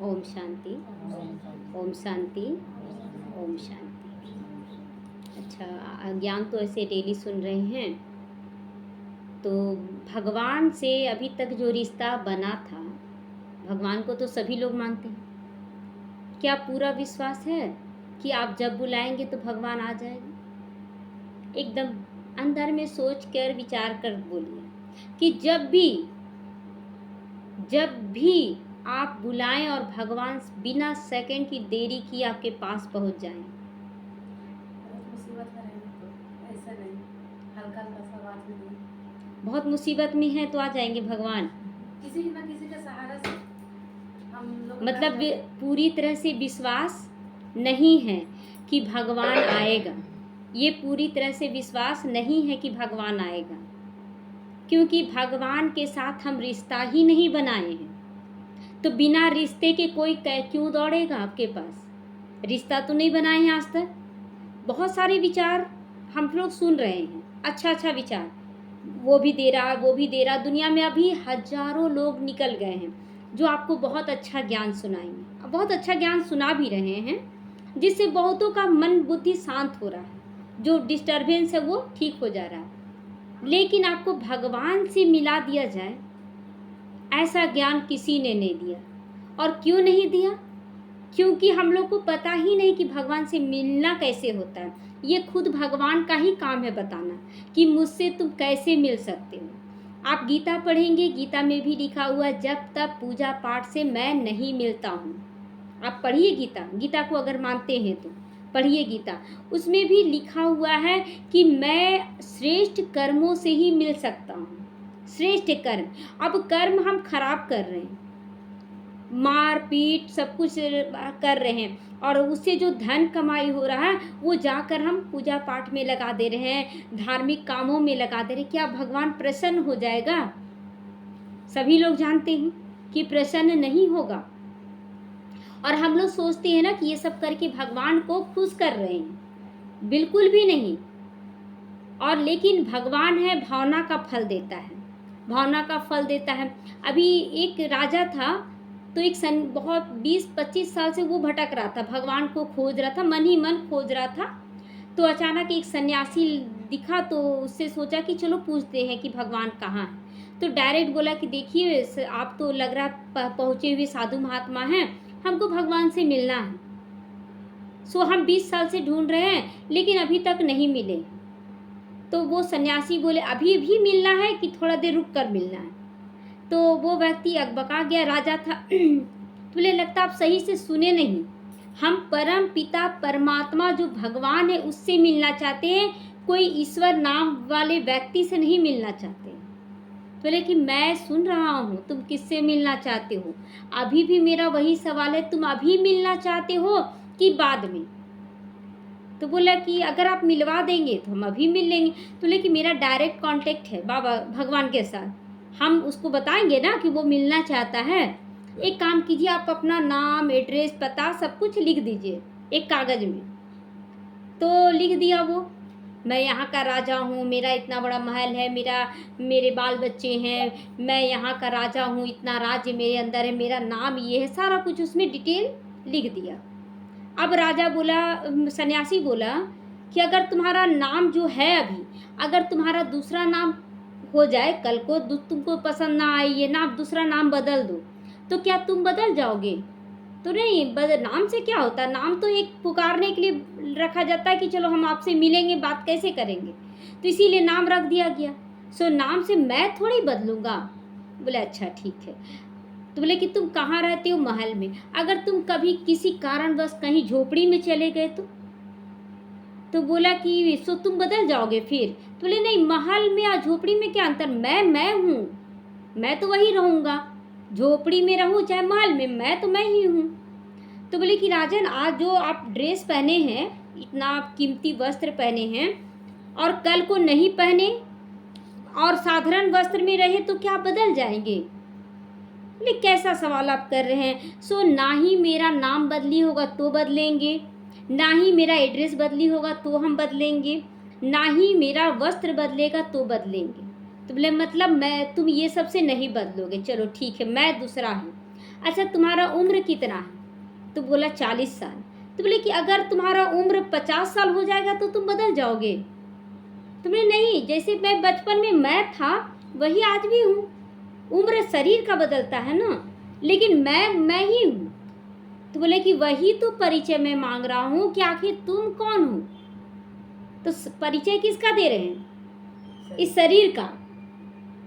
ओम शांति, ओम शांति, ओम शांति। अच्छा, ज्ञान तो ऐसे डेली सुन रहे हैं। तो भगवान से अभी तक जो रिश्ता बना था, भगवान को तो सभी लोग मानते हैं। क्या पूरा विश्वास है कि आप जब बुलाएंगे तो भगवान आ जाएंगे? एकदम अंदर में सोच कर विचार कर बोलिए कि जब भी आप बुलाएं और भगवान बिना सेकंड की देरी की आपके पास पहुंच जाएं। मुसीबत में रहेंगे तो ऐसा नहीं, हल्का हल्का सा बात में नहीं। बहुत मुसीबत में है तो आ जाएंगे भगवान। किसी न किसी के सहारा से हम लोग मतलब पूरी तरह से विश्वास नहीं है कि भगवान आएगा। ये पूरी तरह से विश्वास नहीं है कि भगवान आएगा, क्योंकि भगवान के साथ हम रिश्ता ही नहीं बनाए हैं। तो बिना रिश्ते के कोई क्यों दौड़ेगा आपके पास? रिश्ता तो नहीं बनाए हैं आज तक। बहुत सारे विचार हम लोग सुन रहे हैं, अच्छा विचार, वो भी दे रहा। दुनिया में अभी हजारों लोग निकल गए हैं जो आपको बहुत अच्छा ज्ञान सुनाएंगे, बहुत अच्छा ज्ञान सुना भी रहे हैं, जिससे बहुतों का मन बुद्धि शांत हो रहा है, जो डिस्टर्बेंस है वो ठीक हो जा रहा है। लेकिन आपको भगवान से मिला दिया जाए, ऐसा ज्ञान किसी ने नहीं दिया। और क्यों नहीं दिया? क्योंकि हम लोग को पता ही नहीं कि भगवान से मिलना कैसे होता है। ये खुद भगवान का ही काम है बताना कि मुझसे तुम कैसे मिल सकते हो। आप गीता पढ़ेंगे, गीता में भी लिखा हुआ है, जब तक पूजा पाठ से मैं नहीं मिलता हूँ। आप पढ़िए गीता को अगर मानते हैं तो पढ़िए गीता। उसमें भी लिखा हुआ है कि मैं श्रेष्ठ कर्मों से ही मिल सकता हूँ। श्रेष्ठ कर्म, अब कर्म हम खराब कर रहे हैं, मार पीट सब कुछ कर रहे हैं, और उससे जो धन कमाई हो रहा है वो जाकर हम पूजा पाठ में लगा दे रहे हैं, धार्मिक कामों में लगा दे रहे हैं। क्या भगवान प्रसन्न हो जाएगा? सभी लोग जानते हैं कि प्रसन्न नहीं होगा। और हम लोग सोचते हैं ना कि ये सब करके भगवान को खुश कर रहे हैं, बिल्कुल भी नहीं। और लेकिन भगवान है, भावना का फल देता है, भावना का फल देता है। अभी एक राजा था, तो एक बहुत 20-25 साल से वो भटक रहा था, भगवान को खोज रहा था, मन ही मन खोज रहा था। तो अचानक एक सन्यासी दिखा, तो उससे सोचा कि चलो पूछते हैं कि भगवान कहाँ है। तो डायरेक्ट बोला कि देखिए, आप तो लग रहा पहुँचे हुए साधु महात्मा हैं, हमको भगवान से मिलना है। हम 20 साल से ढूंढ रहे हैं लेकिन अभी तक नहीं मिले। तो वो सन्यासी बोले अभी भी मिलना है कि थोड़ा देर रुक कर मिलना है? तो वो व्यक्ति अकबका गया, राजा था। बोले लगता आप सही से सुने नहीं, हम परम पिता परमात्मा जो भगवान है उससे मिलना चाहते हैं, कोई ईश्वर नाम वाले व्यक्ति से नहीं मिलना चाहते। बोले कि मैं सुन रहा हूँ, तुम किससे मिलना चाहते हो? अभी भी मेरा वही सवाल है, तुम अभी मिलना चाहते हो कि बाद में? तो बोला कि अगर आप मिलवा देंगे तो हम अभी मिल लेंगे। तो बोले कि मेरा डायरेक्ट कांटेक्ट है बाबा भगवान के साथ, हम उसको बताएंगे ना कि वो मिलना चाहता है। एक काम कीजिए, आप अपना नाम, एड्रेस, पता सब कुछ लिख दीजिए एक कागज में। तो लिख दिया वो, मैं यहाँ का राजा हूँ, मेरा इतना बड़ा महल है, मेरे बाल बच्चे हैं, मैं यहाँ का राजा हूँ, इतना राज्य मेरे अंदर है, मेरा नाम ये है, सारा कुछ उसमें डिटेल लिख दिया। अब राजा बोला, सन्यासी बोला कि अगर तुम्हारा नाम जो है अभी, अगर तुम्हारा दूसरा नाम हो जाए, कल को तुमको पसंद ना आए ये नाम, दूसरा नाम बदल दो, तो क्या तुम बदल जाओगे? तो नहीं, नाम से क्या होता है? नाम तो एक पुकारने के लिए रखा जाता है कि चलो हम आपसे मिलेंगे, बात कैसे करेंगे, तो इसीलिए नाम रख दिया गया। नाम से मैं थोड़ी बदलूंगा। बोले अच्छा ठीक है। तो बोले कि तुम कहाँ रहते हो? महल में। अगर तुम कभी किसी कारणवश कहीं झोपड़ी में चले गए तो बोला कि तुम बदल जाओगे फिर? तो बोले नहीं, महल में या झोपड़ी में क्या अंतर, मैं हूँ, मैं तो वही रहूँगा, झोपड़ी में रहूँ चाहे महल में, मैं तो मैं ही हूँ। तो बोले कि राजन, आज जो आप ड्रेस पहने हैं, इतना कीमती वस्त्र पहने हैं, और कल को नहीं पहने और साधारण वस्त्र में रहे तो क्या बदल जाएंगे? बोले कैसा सवाल आप कर रहे हैं? ना ही मेरा नाम बदली होगा तो बदलेंगे, ना ही मेरा एड्रेस बदली होगा तो हम बदलेंगे, ना ही मेरा वस्त्र बदलेगा तो बदलेंगे। तो बोले मतलब तुम ये सब से नहीं बदलोगे, चलो ठीक है, मैं दूसरा हूँ। अच्छा तुम्हारा उम्र कितना है? तो बोला 40 साल। तो बोले कि अगर तुम्हारा उम्र 50 साल हो जाएगा तो तुम बदल जाओगे? तो बोले नहीं, जैसे मैं बचपन में मैं था वही आज भी हूँ। उम्र शरीर का बदलता है ना, लेकिन मैं ही हूँ। तो बोले कि वही तो परिचय मैं मांग रहा हूँ कि आखिर तुम कौन हो? तो परिचय किसका दे रहे हैं? इस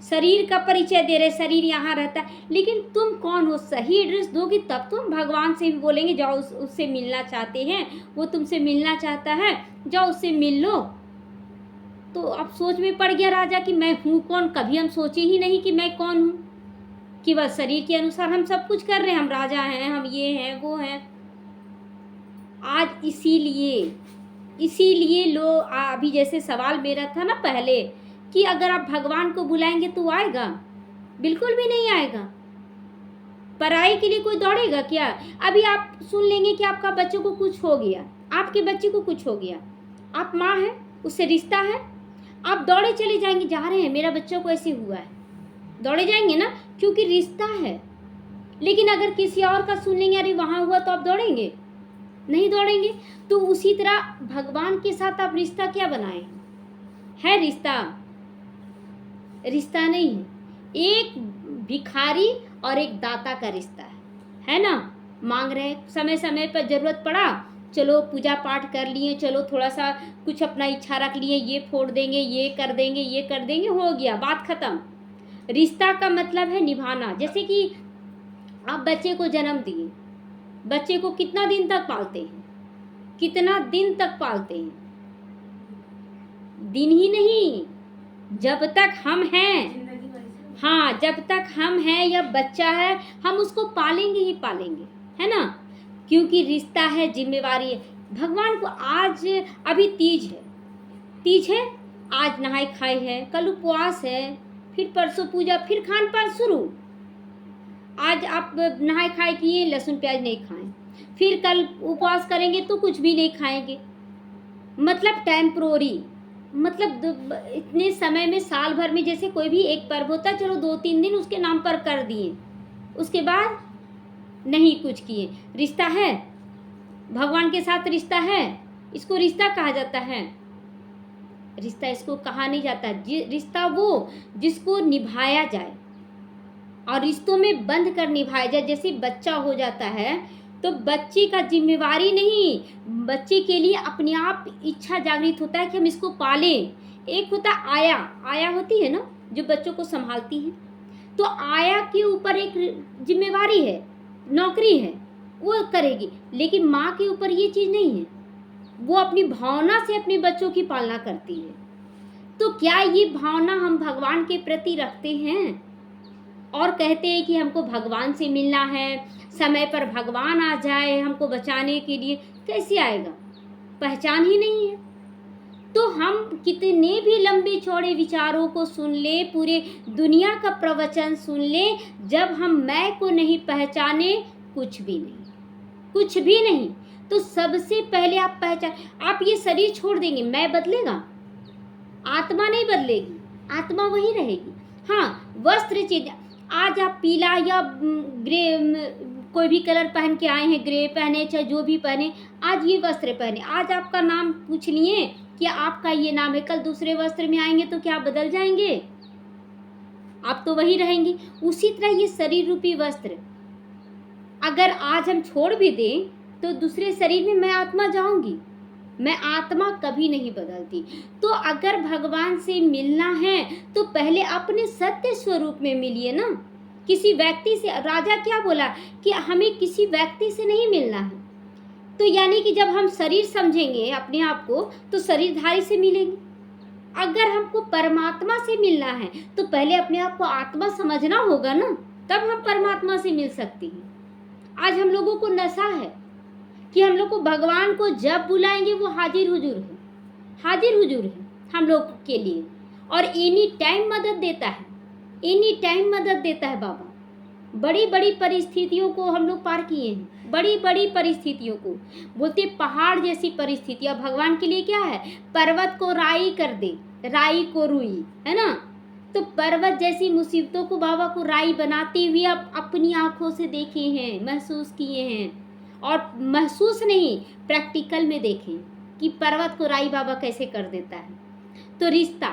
शरीर का परिचय दे रहे। शरीर यहाँ रहता है, लेकिन तुम कौन हो? सही एड्रेस दोगे तब तुम भगवान से भी बोलेंगे। जाओ उससे मिलना चाहते हैं, वो तुमसे मिलना चाहता है, जाओ उससे मिल लो। तो अब सोच में पड़ गया राजा कि मैं हूँ कौन? कभी हम सोचे ही नहीं कि मैं कौन हूँ, कि बस शरीर के अनुसार हम सब कुछ कर रहे हैं। हम राजा हैं, हम ये हैं, वो हैं। आज इसीलिए लो अभी जैसे सवाल मेरा था ना पहले कि अगर आप भगवान को बुलाएंगे तो आएगा? बिल्कुल भी नहीं आएगा। पराई के लिए कोई दौड़ेगा क्या? अभी आप सुन लेंगे कि आपका बच्चे को कुछ हो गया, आपके बच्चे को कुछ हो गया, आप माँ हैं, उससे रिश्ता है, आप दौड़े चले जाएंगे, जा रहे हैं मेरा बच्चा को ऐसे हुआ है, दौड़े जाएंगे ना, क्योंकि रिश्ता है। लेकिन अगर किसी और का सुन लेंगे, अरे वहाँ हुआ, तो आप दौड़ेंगे? नहीं दौड़ेंगे। तो उसी तरह भगवान के साथ आप रिश्ता क्या बनाए है? रिश्ता नहीं है। एक भिखारी और एक दाता का रिश्ता है ना। मांग रहे, समय समय पर जरूरत पड़ा, चलो पूजा पाठ कर लिए, चलो थोड़ा सा कुछ अपना इच्छा रख लिए, ये फोड़ देंगे, ये कर देंगे, हो गया, बात खत्म। रिश्ता का मतलब है निभाना। जैसे कि आप बच्चे को जन्म दिए, बच्चे को कितना दिन तक पालते हैं? दिन ही नहीं, जब तक हम हैं। हाँ, जब तक हम हैं या बच्चा है, हम उसको पालेंगे ही पालेंगे, है ना, क्योंकि रिश्ता है, जिम्मेवारी है। भगवान को आज अभी तीज है, आज नहाई खाई है, कल उपवास है, फिर परसों पूजा, फिर खान पान शुरू। आज आप नहाई खाई किए, लहसुन प्याज नहीं खाएं, फिर कल उपवास करेंगे तो कुछ भी नहीं खाएंगे। मतलब टेम्प्रोरी, मतलब इतने समय में, साल भर में जैसे कोई भी एक पर्व होता है, चलो 2-3 दिन उसके नाम पर कर दिए, उसके बाद नहीं कुछ किए। रिश्ता है, भगवान के साथ रिश्ता है, इसको रिश्ता कहा जाता है। रिश्ता इसको कहा नहीं जाता। रिश्ता वो जिसको निभाया जाए, और रिश्तों में बंध कर निभाया जाए। जैसे बच्चा हो जाता है तो बच्चे का जिम्मेवारी नहीं, बच्चे के लिए अपने आप इच्छा जागृत होता है कि हम इसको पालें। एक होता आया होती है ना, जो बच्चों को संभालती है, तो आया के ऊपर एक जिम्मेवारी है, नौकरी है, वो करेगी। लेकिन माँ के ऊपर ये चीज़ नहीं है, वो अपनी भावना से अपने बच्चों की पालना करती है। तो क्या ये भावना हम भगवान के प्रति रखते हैं? और कहते हैं कि हमको भगवान से मिलना है, समय पर भगवान आ जाए हमको बचाने के लिए। कैसे आएगा? पहचान ही नहीं है। तो हम कितने भी लंबे चौड़े विचारों को सुन ले, पूरे दुनिया का प्रवचन सुन ले, जब हम मैं को नहीं पहचाने, कुछ भी नहीं। तो सबसे पहले आप पहचान, आप ये शरीर छोड़ देंगे, मैं बदलेगा, आत्मा नहीं बदलेगी, आत्मा वही रहेगी। हाँ, वस्त्र चेंज, आज आप पीला या ग्रे कोई भी कलर पहन के आए हैं, ग्रे पहने चाहे जो भी पहने, आज ये वस्त्र पहने। आज आपका नाम पूछ लिए कि आपका ये नाम है, कल दूसरे वस्त्र में आएंगे तो क्या बदल जाएंगे? आप तो वही रहेंगे। उसी तरह ये शरीर रूपी वस्त्र अगर आज हम छोड़ भी दें तो दूसरे शरीर में मैं आत्मा जाऊंगी, मैं आत्मा कभी नहीं बदलती। तो अगर भगवान से मिलना है तो पहले अपने सत्य स्वरूप में मिलिए ना। किसी व्यक्ति से, राजा क्या बोला कि हमें किसी व्यक्ति से नहीं मिलना है। तो यानी कि जब हम शरीर समझेंगे अपने आप को तो शरीरधारी से मिलेंगे। अगर हमको परमात्मा से मिलना है तो पहले अपने आप को आत्मा समझना होगा ना, तब हम परमात्मा से मिल सकते हैं। आज हम लोगों को नशा है कि हम लोग को भगवान को जब बुलाएंगे वो हाजिर हुजूर है हम लोग के लिए, और एनी टाइम मदद देता है बाबा। बड़ी बड़ी परिस्थितियों को हम लोग पार किए हैं, बड़ी परिस्थितियों को, बोलते पहाड़ जैसी परिस्थितियाँ भगवान के लिए क्या है? पर्वत को राई कर दे, राई को रुई, है ना, तो पर्वत जैसी मुसीबतों को बाबा को राई बनाते हुए आप अपनी आंखों से देखे हैं, महसूस किए हैं, और महसूस नहीं प्रैक्टिकल में देखें कि पर्वत को राई बाबा कैसे कर देता है। तो रिश्ता,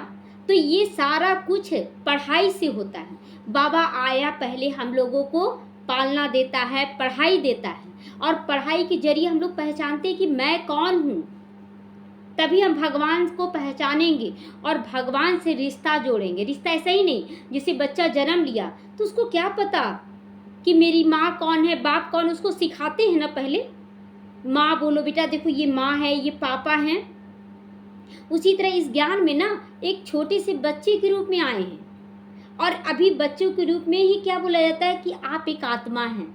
तो ये सारा कुछ पढ़ाई से होता है। बाबा आया पहले हम लोगों को पालना देता है, पढ़ाई देता है, और पढ़ाई के जरिए हम लोग पहचानते हैं कि मैं कौन हूँ, तभी हम भगवान को पहचानेंगे और भगवान से रिश्ता जोड़ेंगे। रिश्ता ऐसा ही नहीं जैसे बच्चा जन्म लिया तो उसको क्या पता कि मेरी माँ कौन है, बाप कौन, उसको सिखाते हैं ना पहले, माँ बोलो बेटा, देखो ये माँ है, ये पापा हैं। उसी तरह इस ज्ञान में ना एक छोटे से बच्चे के रूप में आए हैं, और अभी बच्चों के रूप में ही क्या बोला जाता है कि आप एक आत्मा हैं।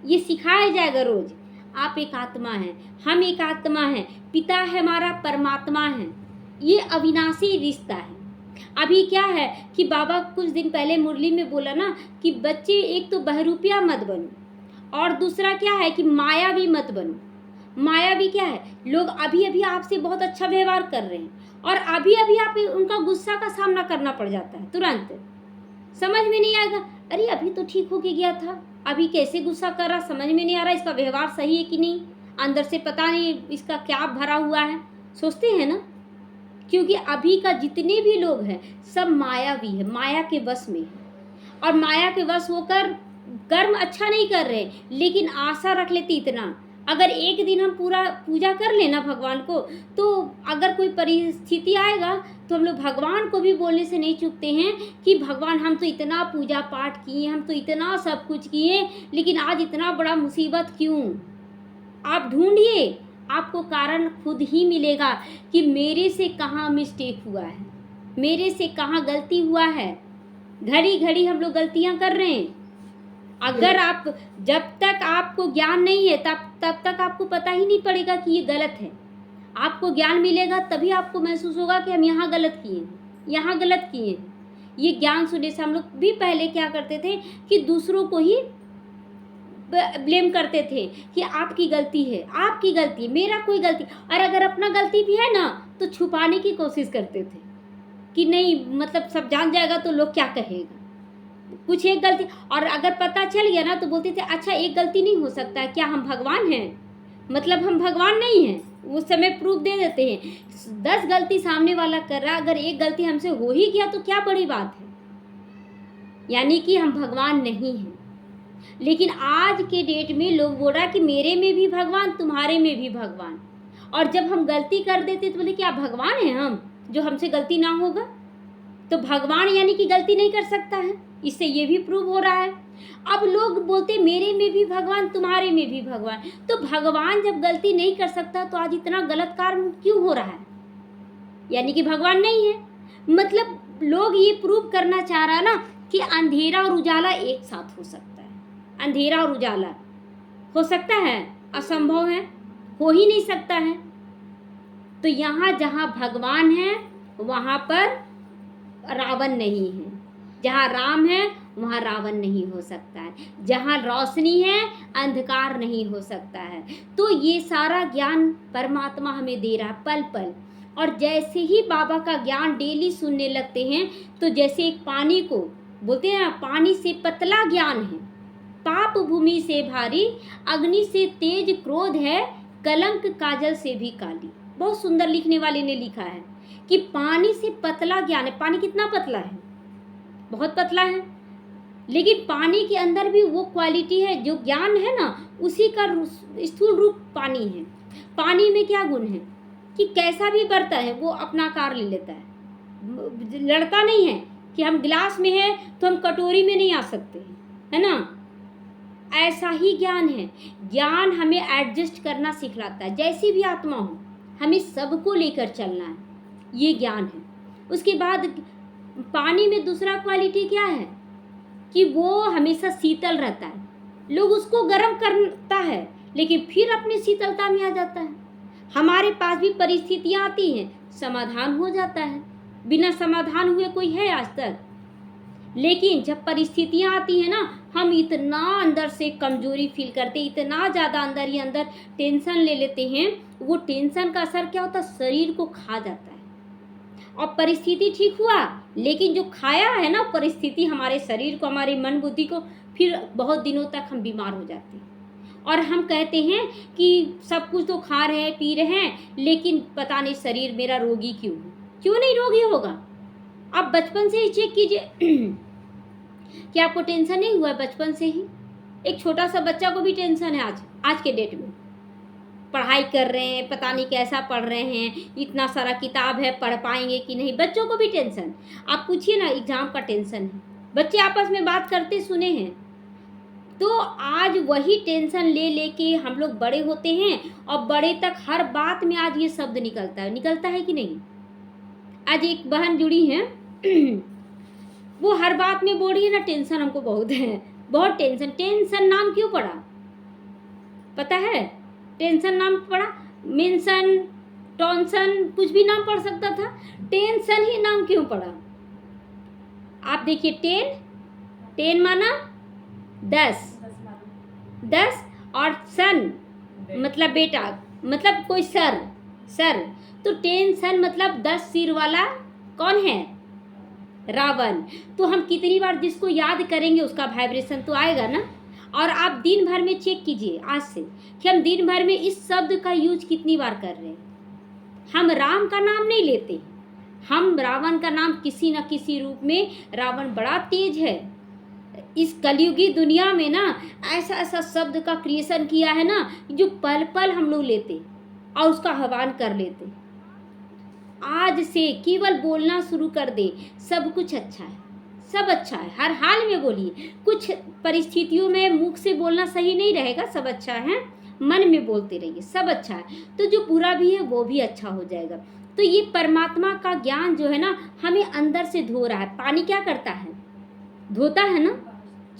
ये सिखाया जाएगा रोज, आप एक आत्मा हैं, हम एक आत्मा हैं, पिता है हमारा, परमात्मा है। ये अविनाशी रिश्ता है। अभी क्या है कि बाबा कुछ दिन पहले मुरली में बोला ना कि बच्चे एक तो बहरूपिया मत बनो, और दूसरा क्या है कि मायावी मत बनो। मायावी क्या है, लोग अभी अभी आपसे बहुत अच्छा व्यवहार कर रहे हैं और अभी अभी आप उनका गुस्सा का सामना करना पड़ जाता है, तुरंत समझ में नहीं आएगा, अरे अभी तो ठीक होके गया था, अभी कैसे गुस्सा कर रहा, समझ में नहीं आ रहा, इसका व्यवहार सही है कि नहीं, अंदर से पता नहीं इसका क्या भरा हुआ है, सोचते हैं ना। क्योंकि अभी का जितने भी लोग हैं सब मायावी है, माया के वश में है, और माया के वश होकर कर्म अच्छा नहीं कर रहे, लेकिन आशा रख लेते इतना, अगर एक दिन हम पूरा पूजा कर लेना भगवान को, तो अगर कोई परिस्थिति आएगा तो हम लोग भगवान को भी बोलने से नहीं चूकते हैं कि भगवान हम तो इतना पूजा पाठ किए, हम तो इतना सब कुछ किए, लेकिन आज इतना बड़ा मुसीबत क्यों। आप ढूंढिए, आपको कारण खुद ही मिलेगा कि मेरे से कहाँ मिस्टेक हुआ है, मेरे से कहाँ गलती हुआ है। घड़ी घड़ी हम लोग गलतियाँ कर रहे हैं। अगर आप, जब तक आपको ज्ञान नहीं है तब तक आपको पता ही नहीं पड़ेगा कि ये गलत है। आपको ज्ञान मिलेगा तभी आपको महसूस होगा कि हम यहाँ गलत किए हैं, यहाँ गलत किए हैं। ये ज्ञान सुनने से हम लोग भी पहले क्या करते थे कि दूसरों को ही ब्लेम करते थे कि आपकी गलती है, आपकी गलती, मेरा कोई गलती, और अगर अपना गलती भी है ना तो छुपाने की कोशिश करते थे कि नहीं, मतलब सब जान जाएगा तो लोग क्या कहेगा, कुछ एक गलती, और अगर पता चल गया ना तो बोलते थे अच्छा एक गलती नहीं हो सकता है, क्या हम भगवान हैं, मतलब हम भगवान नहीं हैं। उस समय प्रूफ दे देते हैं, 10 गलती सामने वाला कर रहा, अगर एक गलती हमसे हो ही गया तो क्या बड़ी बात है, यानी कि हम भगवान नहीं हैं। लेकिन आज के डेट में लोग बोल रहा है कि मेरे में भी भगवान, तुम्हारे में भी भगवान, और जब हम गलती कर देते तो बोले क्या भगवान हैं हम जो हमसे गलती ना होगा। तो भगवान यानी कि गलती नहीं कर सकता है, इससे ये भी प्रूव हो रहा है। अब लोग बोलते मेरे में भी भगवान, तुम्हारे में भी भगवान, तो भगवान जब गलती नहीं कर सकता तो आज इतना गलत कार्य क्यों हो रहा है, यानी कि भगवान नहीं है। मतलब लोग ये प्रूव करना चाह रहा ना कि अंधेरा और उजाला एक साथ हो सकता है, अंधेरा और उजाला हो सकता है, असंभव है, हो ही नहीं सकता है। तो यहाँ जहाँ भगवान है वहाँ पर रावण नहीं है, जहाँ राम है वहाँ रावण नहीं हो सकता है, जहाँ रोशनी है अंधकार नहीं हो सकता है। तो ये सारा ज्ञान परमात्मा हमें दे रहा है पल पल, और जैसे ही बाबा का ज्ञान डेली सुनने लगते हैं तो जैसे एक पानी को बोलते हैं ना, पानी से पतला ज्ञान है, पाप भूमि से भारी, अग्नि से तेज क्रोध है, कलंक काजल से भी काली। बहुत सुंदर लिखने वाले ने लिखा है कि पानी से पतला ज्ञान है। पानी कितना पतला है, बहुत पतला है, लेकिन पानी के अंदर भी वो क्वालिटी है, जो ज्ञान है ना उसी का स्थूल रूप पानी है। पानी में क्या गुण है कि कैसा भी बरता है वो अपना आकार ले लेता है, लड़ता नहीं है कि हम गिलास में है तो हम कटोरी में नहीं आ सकते, है ना। ऐसा ही ज्ञान है, ज्ञान हमें एडजस्ट करना सिखलाता है, जैसी भी आत्मा हो हमें सबको लेकर चलना है, ये ज्ञान है। उसके बाद पानी में दूसरा क्वालिटी क्या है कि वो हमेशा शीतल रहता है, लोग उसको गर्म करता है लेकिन फिर अपनी शीतलता में आ जाता है। हमारे पास भी परिस्थितियाँ आती हैं, समाधान हो जाता है, बिना समाधान हुए कोई है आज तक। लेकिन जब परिस्थितियाँ आती हैं ना, हम इतना अंदर से कमजोरी फील करते, इतना ज़्यादा अंदर ही अंदर टेंशन ले लेते हैं, वो टेंशन का असर क्या होता है, शरीर को खा जाता है। और परिस्थिति ठीक हुआ, लेकिन जो खाया है ना परिस्थिति हमारे शरीर को, हमारी मन बुद्धि को, फिर बहुत दिनों तक हम बीमार हो जाते हैं। और हम कहते हैं कि सब कुछ तो खा रहे हैं पी रहे हैं, लेकिन पता नहीं शरीर मेरा रोगी क्यों नहीं रोगी होगा। आप बचपन से ही चेक कीजिए कि आपको टेंशन नहीं हुआ है बचपन से ही। एक छोटा सा बच्चा को भी टेंशन है आज के डेट में। पढ़ाई कर रहे हैं, पता नहीं कैसा पढ़ रहे हैं, इतना सारा किताब है, पढ़ पाएंगे कि नहीं, बच्चों को भी टेंशन। आप पूछिए ना, एग्जाम का टेंशन है, बच्चे आपस में बात करते सुने हैं। तो आज वही टेंशन ले के हम लोग बड़े होते हैं, और बड़े तक हर बात में आज ये शब्द निकलता है कि नहीं। आज एक बहन जुड़ी है वो हर बात में बोल रही है ना, टेंशन हमको बहुत है, बहुत टेंशन नाम क्यों पड़ा पता है? टेंशन नाम पड़ा, मेंशन, टॉन्सन, कुछ भी नाम पड़ सकता था, टेंशन ही नाम क्यों पड़ा? आप देखिए, टेन माना 10 और सन मतलब बेटा, मतलब कोई सर, तो टेंशन मतलब 10 सिर वाला कौन है? रावण। तो हम कितनी बार जिसको याद करेंगे उसका वाइब्रेशन तो आएगा ना। और आप दिन भर में चेक कीजिए आज से कि हम दिन भर में इस शब्द का यूज कितनी बार कर रहे हैं। हम राम का नाम नहीं लेते, हम रावण का नाम किसी न किसी रूप में। रावण बड़ा तेज है इस कलयुगी दुनिया में ना, ऐसा शब्द का क्रिएशन किया है ना, जो पल पल हम लोग लेते और उसका आह्वान कर लेते। आज से केवल बोलना शुरू कर दे, सब कुछ अच्छा है, सब अच्छा है, हर हाल में बोलिए। कुछ परिस्थितियों में मुख से बोलना सही नहीं रहेगा, सब अच्छा है, मन में बोलते रहिए सब अच्छा है, तो जो बुरा भी है वो भी अच्छा हो जाएगा। तो ये परमात्मा का ज्ञान जो है ना, हमें अंदर से धो रहा है। पानी क्या करता है? धोता है ना,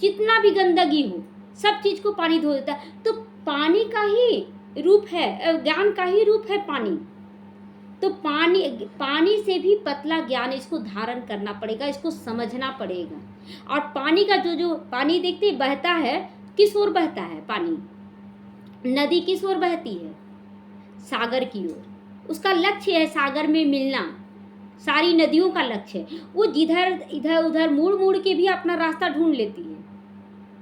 जितना भी गंदगी हो सब चीज को पानी धो देता है। तो पानी का ही रूप है, ज्ञान का ही रूप है पानी। तो पानी से भी पतला ज्ञान, इसको धारण करना पड़ेगा, इसको समझना पड़ेगा। और पानी का जो पानी देखते बहता है, किस ओर बहता है पानी? नदी किस ओर बहती है? सागर की ओर। उसका लक्ष्य है सागर में मिलना, सारी नदियों का लक्ष्य है। वो जिधर इधर उधर मुड़ के भी अपना रास्ता ढूंढ लेती है।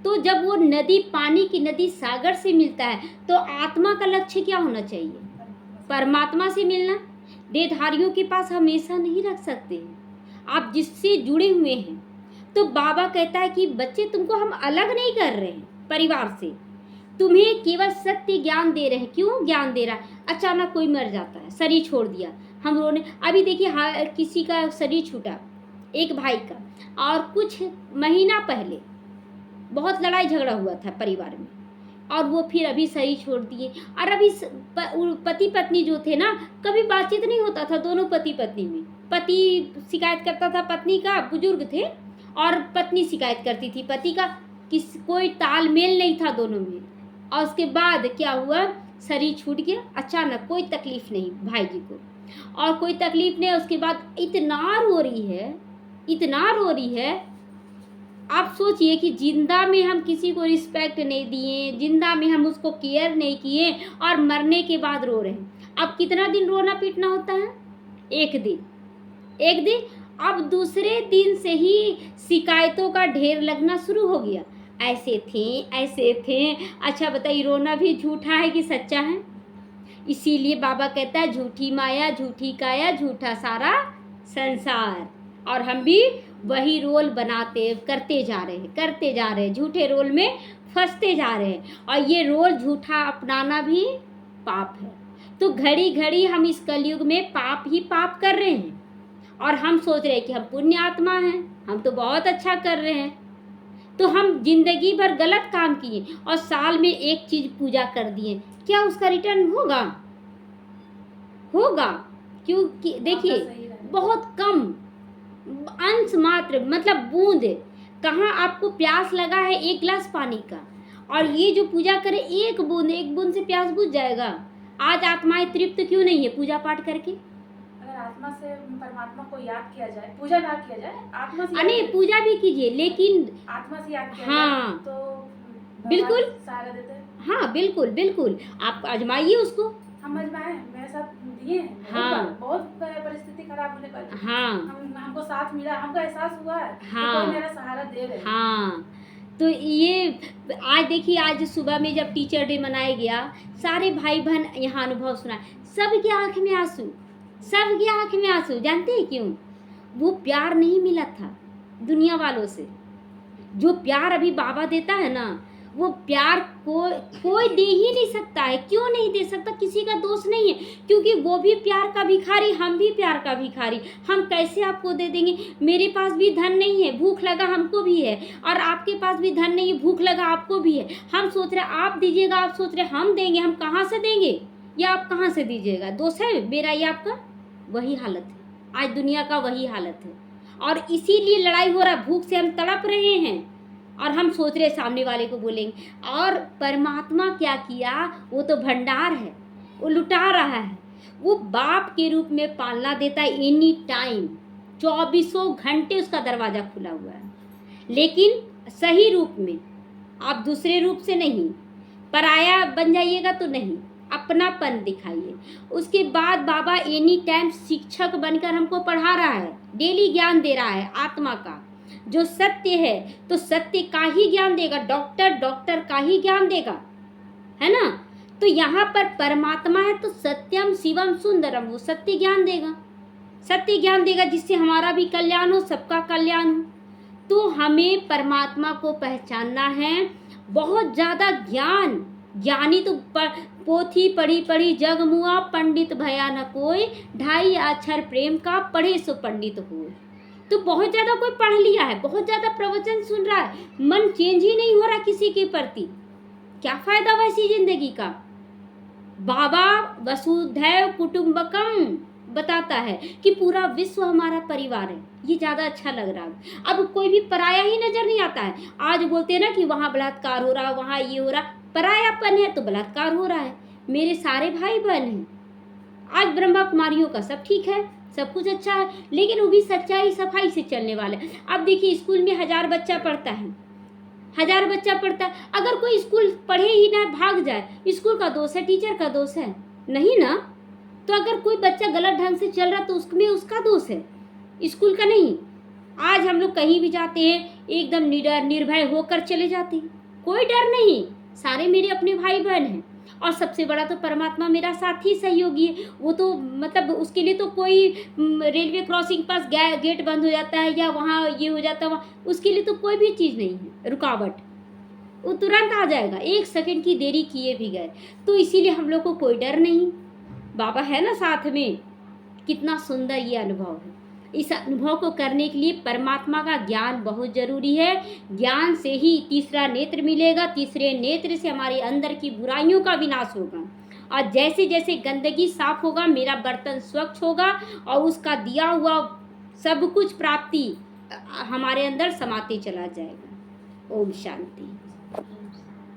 तो जब वो नदी, पानी की नदी सागर से मिलता है, तो आत्मा का लक्ष्य क्या होना चाहिए? परमात्मा से मिलना। देहधारियों के पास हमेशा नहीं रख सकते हैं, आप जिससे जुड़े हुए हैं। तो बाबा कहता है कि बच्चे, तुमको हम अलग नहीं कर रहे हैं परिवार से, तुम्हें केवल सत्य ज्ञान दे रहे हैं। क्यों ज्ञान दे रहा है? अचानक कोई मर जाता है, शरीर छोड़ दिया, हम रोने। अभी देखिए किसी का शरीर छूटा, एक भाई का, और कुछ महीना पहले बहुत लड़ाई झगड़ा हुआ था परिवार में, और वो फिर अभी शरीर छोड़ दिए। और अभी पति पत्नी जो थे ना, कभी बातचीत नहीं होता था दोनों पति पत्नी में। पति शिकायत करता था पत्नी का, बुजुर्ग थे, और पत्नी शिकायत करती थी पति का। कोई तालमेल नहीं था दोनों में। और उसके बाद क्या हुआ, शरीर छूट गया अचानक, कोई तकलीफ नहीं भाई जी को, और कोई तकलीफ नहीं। उसके बाद इतना रो रही है। आप सोचिए कि जिंदा में हम किसी को रिस्पेक्ट नहीं दिए, जिंदा में हम उसको केयर नहीं किए, और मरने के बाद रो रहे हैं। अब कितना दिन रोना पीटना होता है? एक दिन। अब दूसरे दिन से ही शिकायतों का ढेर लगना शुरू हो गया। ऐसे थे। अच्छा बताइए, रोना भी झूठा है कि सच्चा है? इसीलिए बाबा कहता है, झूठी माया, झूठी काया, झूठा सारा संसार। और हम भी वही रोल करते जा रहे हैं, झूठे रोल में फंसते जा रहे हैं। और ये रोल झूठा अपनाना भी पाप है। तो घड़ी घड़ी हम इस कलयुग में पाप ही पाप कर रहे हैं, और हम सोच रहे हैं कि हम पुण्य आत्मा हैं, हम तो बहुत अच्छा कर रहे हैं। तो हम जिंदगी भर गलत काम किए और साल में एक चीज पूजा कर दिए, क्या उसका रिटर्न होगा? क्योंकि देखिए, बहुत कम अंश मात्र, मतलब बूंद। कहाँ आपको प्यास लगा है 1 गिलास पानी का, और ये जो पूजा करे एक बूंद से प्यास बुझ जाएगा। आज आत्माएं तृप्त क्यों नहीं है पूजा पाठ करके? अगर आत्मा से परमात्मा को याद किया जाए, पूजा ना किया जाए, आत्मा से नहीं, पूजा भी कीजिए, लेकिन आत्मा से याद किया हाँ, जाए तो बिल्कुल सहारा देते हैं। हाँ, बिल्कुल आप आजमाइए उसको। हम आजमाए, मेरे साथ दिए हैं बहुत हाँ। बार, बहुत परिस्थिति खराब होने पर हाँ हमको साथ मिला, हमको एहसास हुआ है कि हाँ। कोई मेरा सहारा दे रहे हैं। हाँ, तो ये आज देखिए, आज सुबह में जब टीचर डे मनाया गया, सारे भाई बहन यहाँ अनुभव सुनाए, सबकी आंख में आंसू, सबकी आंख में आंसू। जानते हैं क्यों? वो प्यार नहीं मिला था दुनिया वालों से। जो प्यार अभी बाबा देता है ना, वो प्यार कोई दे ही नहीं सकता है। क्यों नहीं दे सकता? किसी का दोष नहीं है, क्योंकि वो भी प्यार का भिखारी, हम भी प्यार का भिखारी। हम कैसे आपको दे देंगे? मेरे पास भी धन नहीं है, भूख लगा हमको भी है, और आपके पास भी धन नहीं है, भूख लगा आपको भी है। हम सोच रहे आप दीजिएगा, आप सोच रहे हम देंगे। हम कहाँ से देंगे या आप कहाँ से दीजिएगा? दोष है मेरा या आपका? वही हालत है आज दुनिया का, वही हालत है। और इसीलिए लड़ाई हो रहा, भूख से हम तड़प रहे हैं, और हम सोच रहे सामने वाले को बोलेंगे। और परमात्मा क्या किया? वो तो भंडार है, वो लुटा रहा है। वो बाप के रूप में पालना देता है एनी टाइम, 24 घंटे उसका दरवाज़ा खुला हुआ है, लेकिन सही रूप में। आप दूसरे रूप से नहीं, पराया बन जाइएगा तो नहीं, अपनापन दिखाइए। उसके बाद बाबा एनी टाइम शिक्षक बनकर हमको पढ़ा रहा है, डेली ज्ञान दे रहा है आत्मा का। जो सत्य है तो सत्य का ही ज्ञान देगा, डॉक्टर का ही ज्ञान देगा, है ना? तो यहाँ पर परमात्मा है तो सत्यम शिवम सुंदरम, वो सत्य ज्ञान देगा, सत्य ज्ञान देगा, जिससे हमारा भी कल्याण हो, सबका कल्याण हो। तो हमें परमात्मा को पहचानना है। बहुत ज़्यादा ज्ञान, ज्ञानी तो पोथी पढ़ी पढ़ी जग मुआ, पंडित भया न कोई, 2.5 अक्षर प्रेम का पढ़े सो पंडित हो। तो बहुत ज़्यादा कोई पढ़ लिया है, बहुत ज़्यादा प्रवचन सुन रहा है, मन चेंज ही नहीं हो रहा किसी के प्रति। क्या फायदा वैसी जिंदगी का? बाबा वसुधैव कुटुंबकम बताता है कि पूरा विश्व हमारा परिवार है। ये ज़्यादा अच्छा लग रहा है। अब कोई भी पराया ही नजर नहीं आता है। आज बोलते हैं ना कि वहाँ बलात्कार हो रहा, वहाँ ये हो रहा, परायापन है तो बलात्कार हो रहा है। मेरे सारे भाई बहन हैं, आज ब्रह्मा कुमारियों का सब ठीक है, सब कुछ अच्छा है, लेकिन वो भी सच्चाई सफाई से चलने वाले। अब देखिए, स्कूल में 1000 बच्चा पढ़ता है, 1000 बच्चा पढ़ता है, अगर कोई स्कूल पढ़े ही ना, भाग जाए, स्कूल का दोष है, टीचर का दोष है? नहीं ना। तो अगर कोई बच्चा गलत ढंग से चल रहा तो उसमें उसका दोष है, स्कूल का नहीं। आज हम लोग कहीं भी जाते हैं एकदम निडर निर्भय होकर चले जाते हैं, कोई डर नहीं, सारे मेरे अपने भाई बहन हैं। और सबसे बड़ा तो परमात्मा मेरा साथी सहयोगी है। वो तो मतलब उसके लिए तो कोई रेलवे क्रॉसिंग पास गेट बंद हो जाता है या वहाँ ये हो जाता है, वहाँ उसके लिए तो कोई भी चीज़ नहीं है रुकावट, वो तुरंत आ जाएगा, 1 सेकंड की देरी किए भी गए। तो इसीलिए हम लोग को कोई डर नहीं, बाबा है ना साथ में। कितना सुंदर ये अनुभव है। इस अनुभव को करने के लिए परमात्मा का ज्ञान बहुत जरूरी है। ज्ञान से ही तीसरा नेत्र मिलेगा, तीसरे नेत्र से हमारे अंदर की बुराइयों का विनाश होगा। और जैसे जैसे गंदगी साफ होगा, मेरा बर्तन स्वच्छ होगा और उसका दिया हुआ सब कुछ प्राप्ति हमारे अंदर समाते चला जाएगा। ओम शांति।